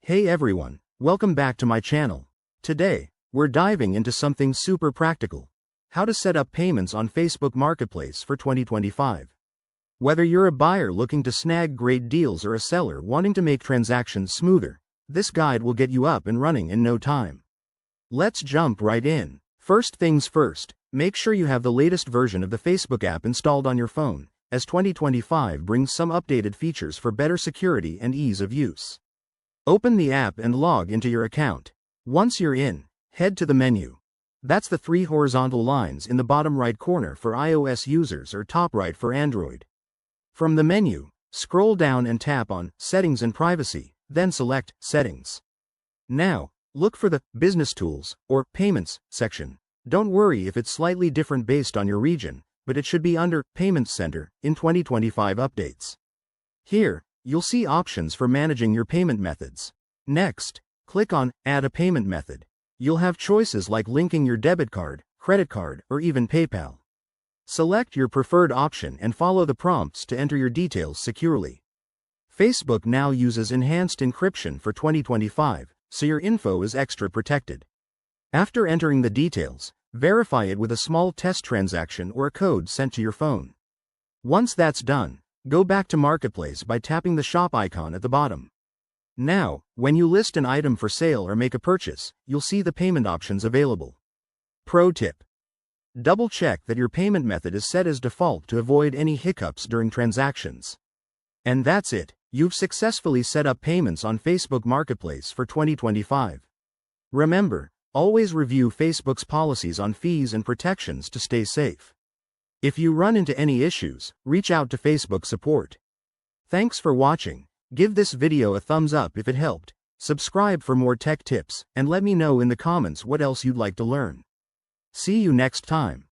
Hey everyone, welcome back to my channel. Today, we're diving into something super practical. How to set up payments on Facebook Marketplace for 2025. Whether you're a buyer looking to snag great deals or a seller wanting to make transactions smoother, this guide will get you up and running in no time. Let's jump right in. First things first, make sure you have the latest version of the Facebook app installed on your phone, as 2025 brings some updated features for better security and ease of use. Open the app and log into your account. Once you're in, head to the menu. That's the three horizontal lines in the bottom right corner for iOS users or top right for Android. From the menu, scroll down and tap on Settings and Privacy, then select Settings. Now, look for the Business Tools or Payments section. Don't worry if it's slightly different based on your region, but it should be under Payments Center in 2025 updates. Here, you'll see options for managing your payment methods. Next, click on Add a Payment Method. You'll have choices like linking your debit card, credit card, or even PayPal. Select your preferred option and follow the prompts to enter your details securely. Facebook now uses enhanced encryption for 2025, so your info is extra protected. After entering the details, verify it with a small test transaction or a code sent to your phone. Once that's done, go back to Marketplace by tapping the shop icon at the bottom. Now, when you list an item for sale or make a purchase, you'll see the payment options available. Pro tip: double check that your payment method is set as default to avoid any hiccups during transactions. And that's it, you've successfully set up payments on Facebook Marketplace for 2025. Remember, always review Facebook's policies on fees and protections to stay safe. If you run into any issues, reach out to Facebook support. Thanks for watching. Give this video a thumbs up if it helped, subscribe for more tech tips, and let me know in the comments what else you'd like to learn. See you next time.